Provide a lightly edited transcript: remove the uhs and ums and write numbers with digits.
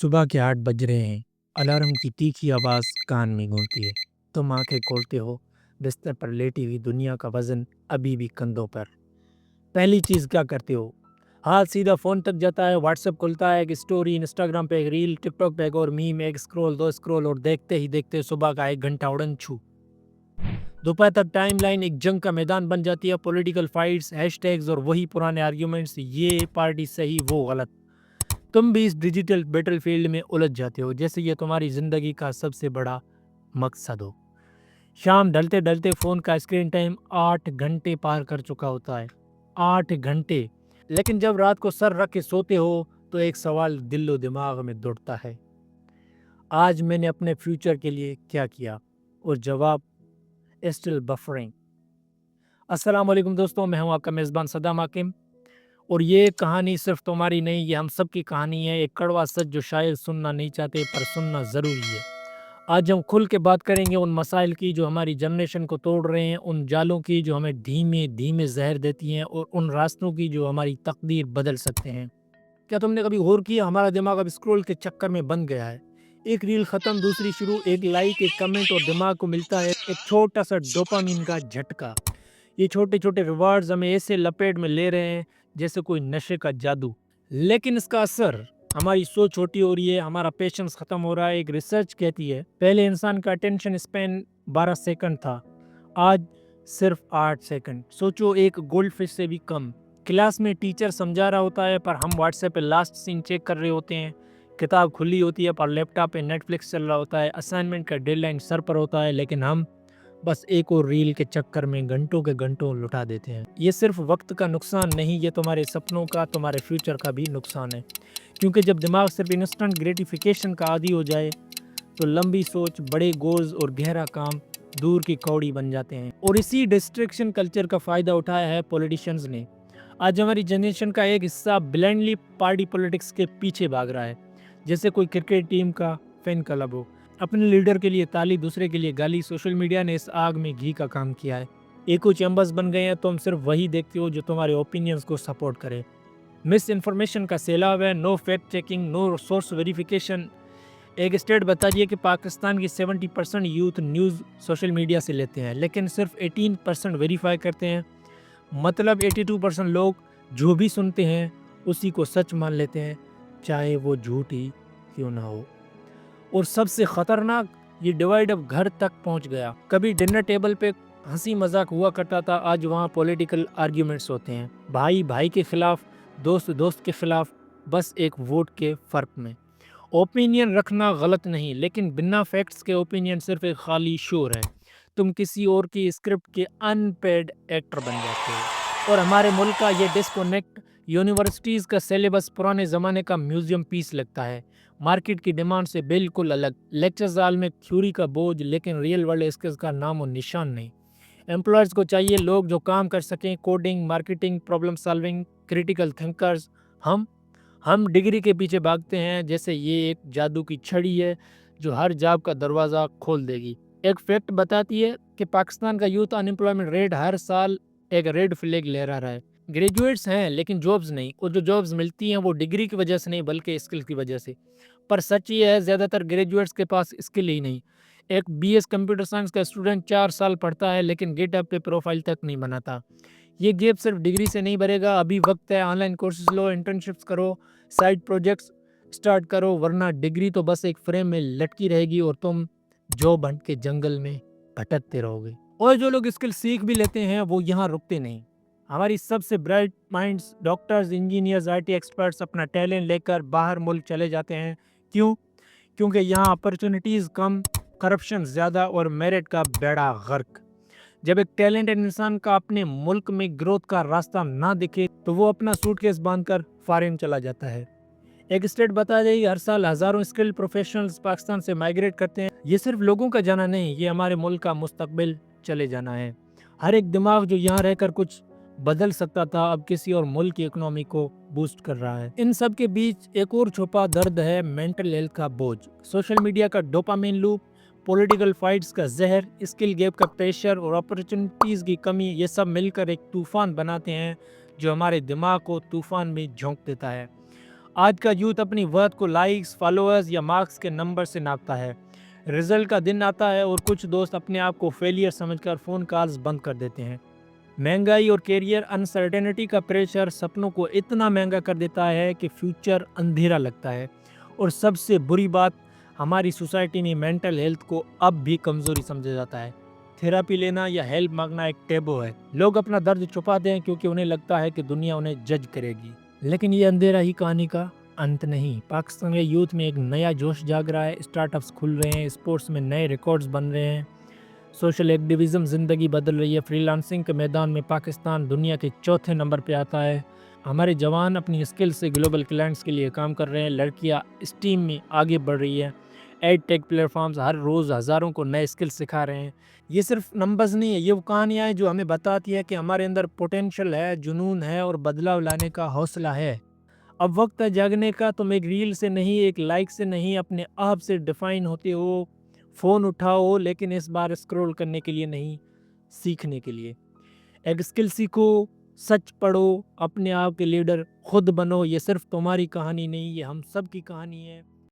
सुबह के 8 बज रहे हैं। अलार्म की तीखी आवाज़ कान में गूंजती है। तुम आंखें खोलते हो, बिस्तर पर लेटी हुई दुनिया का वजन अभी भी कंधों पर। पहली चीज़ क्या करते हो? हाथ सीधा फ़ोन तक जाता है, व्हाट्सएप खुलता है, एक स्टोरी, इंस्टाग्राम पे एक रील, टिकटॉक पे एक और मीम, एक स्क्रॉल, दो स्क्रॉल और देखते ही देखते सुबह का 1 घंटा उड़न छू। दोपहर तक टाइमलाइन एक जंग का मैदान बन जाती है, पॉलिटिकल फाइट्स, हैशटैग्स और वही पुराने आर्ग्यूमेंट्स, ये पार्टी सही, वो गलत। तुम भी इस डिजिटल बैटलफील्ड में उलझ जाते हो जैसे ये तुम्हारी जिंदगी का सबसे बड़ा मकसद हो। शाम ढलते ढलते फोन का स्क्रीन टाइम 8 घंटे पार कर चुका होता है। 8 घंटे। लेकिन जब रात को सर रख के सोते हो तो एक सवाल दिलो दिमाग में दौड़ता है, आज मैंने अपने फ्यूचर के लिए क्या किया? और जवाब, स्टिल बफरिंग। अस्सलाम वालेकुम दोस्तों, मैं हूं आपका मेज़बान सदाम हाकिम। और ये कहानी सिर्फ तुम्हारी नहीं, ये हम सब की कहानी है। एक कड़वा सच जो शायद सुनना नहीं चाहते पर सुनना ज़रूरी है। आज हम खुल के बात करेंगे उन मसाइल की जो हमारी जनरेशन को तोड़ रहे हैं, उन जालों की जो हमें धीमे धीमे जहर देती हैं, और उन रास्तों की जो हमारी तकदीर बदल सकते हैं। क्या तुमने कभी गौर किया, हमारा दिमाग अब स्क्रॉल के चक्कर में बंद गया है। एक रील खत्म, दूसरी शुरू, एक लाइक, एक कमेंट और दिमाग को मिलता है एक छोटा सा डोपामिन का झटका। ये छोटे छोटे रिवार्ड्स हमें ऐसे लपेट में ले रहे हैं जैसे कोई नशे का जादू। लेकिन इसका असर, हमारी सोच छोटी हो रही है, हमारा पेशेंस खत्म हो रहा है। एक रिसर्च कहती है पहले इंसान का अटेंशन स्पैन 12 सेकंड था, आज सिर्फ 8 सेकंड। सोचो, एक गोल्ड फिश से भी कम। क्लास में टीचर समझा रहा होता है पर हम व्हाट्सएप पे लास्ट सीन चेक कर रहे होते हैं। किताब खुली होती है पर लैपटॉप पे नेटफ्लिक्स चल रहा होता है। असाइनमेंट का डेडलाइन सर पर होता है लेकिन हम बस एक और रील के चक्कर में घंटों के घंटों लुटा देते हैं। ये सिर्फ वक्त का नुकसान नहीं, ये तुम्हारे सपनों का, तुम्हारे फ्यूचर का भी नुकसान है। क्योंकि जब दिमाग सिर्फ इंस्टेंट ग्रेटिफिकेशन का आदी हो जाए तो लंबी सोच, बड़े गोल्स और गहरा काम दूर की कौड़ी बन जाते हैं। और इसी डिस्ट्रैक्शन कल्चर का फ़ायदा उठाया है पॉलिटिशियंस ने। आज हमारी जनरेशन का एक हिस्सा ब्लाइंडली पार्टी पॉलिटिक्स के पीछे भाग रहा है, जैसे कोई क्रिकेट टीम का फैन क्लब हो। अपने लीडर के लिए ताली, दूसरे के लिए गाली। सोशल मीडिया ने इस आग में घी का काम किया है। एको चैम्बर्स बन गए हैं, तुम सिर्फ वही देखते हो जो तुम्हारे ओपिनियंस को सपोर्ट करे। मिस इन्फॉर्मेशन का सैलाब है, no fact checking, no source verification. एक स्टेट बता दिए कि पाकिस्तान की 70% यूथ न्यूज़ सोशल मीडिया से लेते हैं, लेकिन सिर्फ 18% वेरीफाई करते हैं। मतलब 82% लोग जो भी सुनते हैं उसी को सच मान लेते हैं, चाहे वो झूठ ही क्यों ना हो। और सबसे खतरनाक, ये डिवाइड अब घर तक पहुंच गया। कभी डिनर टेबल पे हंसी मजाक हुआ करता था, आज वहाँ पॉलिटिकल आर्ग्यूमेंट्स होते हैं। भाई भाई के खिलाफ, दोस्त दोस्त के खिलाफ, बस एक वोट के फर्क में। ओपिनियन रखना गलत नहीं, लेकिन बिना फैक्ट्स के ओपिनियन सिर्फ एक खाली शोर है। तुम किसी और की स्क्रिप्ट के अनपेड एक्टर बन जाते हो। और हमारे मुल्क का ये डिस्कनेक्ट, यूनिवर्सिटीज़ का सिलेबस पुराने ज़माने का म्यूज़ियम पीस लगता है, मार्केट की डिमांड से बिल्कुल अलग। लेक्चर साल में थ्योरी का बोझ, लेकिन रियल वर्ल्ड स्किल्स का नाम और निशान नहीं। एम्प्लॉयर्स को चाहिए लोग जो काम कर सकें, coding, marketing, problem solving, critical thinkers. हम हम डिग्री के पीछे भागते हैं जैसे ये एक जादू की छड़ी है जो हर जॉब का दरवाज़ा खोल देगी। एक फैक्ट बताती है कि पाकिस्तान का यूथ अनएम्प्लॉयमेंट रेट हर साल एक रेड फ्लैग लहरा रहा है। ग्रेजुएट्स हैं लेकिन जॉब्स नहीं, और जो जॉब्स मिलती हैं वो डिग्री की वजह से नहीं बल्कि स्किल की वजह से। पर सच ये है, ज़्यादातर ग्रेजुएट्स के पास स्किल ही नहीं। एक बीएस कंप्यूटर साइंस का स्टूडेंट 4 साल पढ़ता है लेकिन गेटअप पे प्रोफाइल तक नहीं बनाता। ये गैप सिर्फ डिग्री से नहीं भरेगा, अभी वक्त है। ऑनलाइन कोर्सेज लो, इंटर्नशिप्स करो, साइड प्रोजेक्ट्स स्टार्ट करो, वरना डिग्री तो बस एक फ्रेम में लटकी रहेगी और तुम जॉब हंट के जंगल में भटकते रहोगे। और जो लोग स्किल सीख भी लेते हैं वो यहाँ रुकते नहीं। हमारी सबसे bright minds, doctors, engineers, IT experts अपना टैलेंट लेकर बाहर मुल्क चले जाते हैं। क्यों? क्योंकि यहाँ अपॉर्चुनिटीज़ कम, करप्शन ज़्यादा और मेरिट का बेड़ा गर्क। जब एक टैलेंटेड इंसान का अपने मुल्क में ग्रोथ का रास्ता ना दिखे तो वो अपना सूटकेस बांधकर फॉरेन चला जाता है। एक स्टेट बता दे, हर साल हजारों स्किल्ड प्रोफेशनल्स पाकिस्तान से माइग्रेट करते हैं। ये सिर्फ लोगों का जाना नहीं, ये हमारे मुल्क का मुस्तकबिल चले जाना है। हर एक दिमाग जो यहाँ रहकर कुछ बदल सकता था अब किसी और मुल्क की इकोनॉमी को बूस्ट कर रहा है। इन सब के बीच एक और छुपा दर्द है, मेंटल हेल्थ का बोझ। सोशल मीडिया का डोपामिन लूप, पॉलिटिकल फाइट्स का जहर, स्किल गैप का प्रेशर और अपॉर्चुनिटीज़ की कमी, ये सब मिलकर एक तूफान बनाते हैं जो हमारे दिमाग को तूफान में झोंक देता है। آج کا یوتھ اپنی ورتھ کو لائکس، فالوورز یا مارکس کے نمبر سے ناپتا ہے۔ رزلٹ کا دن آتا ہے اور کچھ دوست اپنے آپ کو فیلئر سمجھ کر فون کالز بند کر دیتے ہیں۔ مہنگائی اور کیریئر انسرٹینٹی کا پریشر سپنوں کو اتنا مہنگا کر دیتا ہے کہ فیوچر اندھیرا لگتا ہے۔ اور سب سے بری بات، ہماری سوسائٹی میں مینٹل ہیلتھ کو اب بھی کمزوری سمجھا جاتا ہے۔ تھیراپی لینا یا ہیلپ مانگنا ایک ٹیبو ہے۔ لوگ اپنا درد چھپاتے ہیں کیونکہ انہیں لگتا ہے کہ دنیا انہیں جج کرے گی۔ لیکن یہ اندھیرا ہی کہانی کا انت نہیں۔ پاکستان کے یوتھ میں ایک نیا جوش جاگ رہا ہے، اسٹارٹ اپس کھل رہے ہیں، اسپورٹس میں نئے ریکارڈز بن رہے ہیں، سوشل ایکٹیویزم زندگی بدل رہی ہے، فری لانسنگ کے میدان میں پاکستان دنیا کے چوتھے نمبر پہ آتا ہے۔ ہمارے جوان اپنی اسکل سے گلوبل کلائنٹس کے لیے کام کر رہے ہیں، لڑکیاں اس ٹیم میں آگے بڑھ رہی ہیں، ایڈ ٹیک پلیٹ فارمز ہر روز ہزاروں کو نئے اسکل سکھا رہے ہیں۔ یہ صرف نمبرز نہیں ہے، یہ وہ کہانیاں ہیں جو ہمیں بتاتی ہے کہ ہمارے اندر پوٹینشل ہے، جنون ہے اور بدلاؤ لانے کا حوصلہ ہے۔ اب وقت ہے جاگنے کا۔ تم ایک ریل سے نہیں، ایک لائک سے نہیں، اپنے آپ سے ڈیفائن ہوتے ہو۔ فون اٹھاؤ، لیکن اس بار اسکرول کرنے کے لیے نہیں، سیکھنے کے لیے۔ ایک اسکل سیکھو، سچ پڑھو، اپنے آپ کے لیڈر خود بنو۔ یہ صرف تمہاری کہانی نہیں، یہ ہم سب کی کہانی ہے۔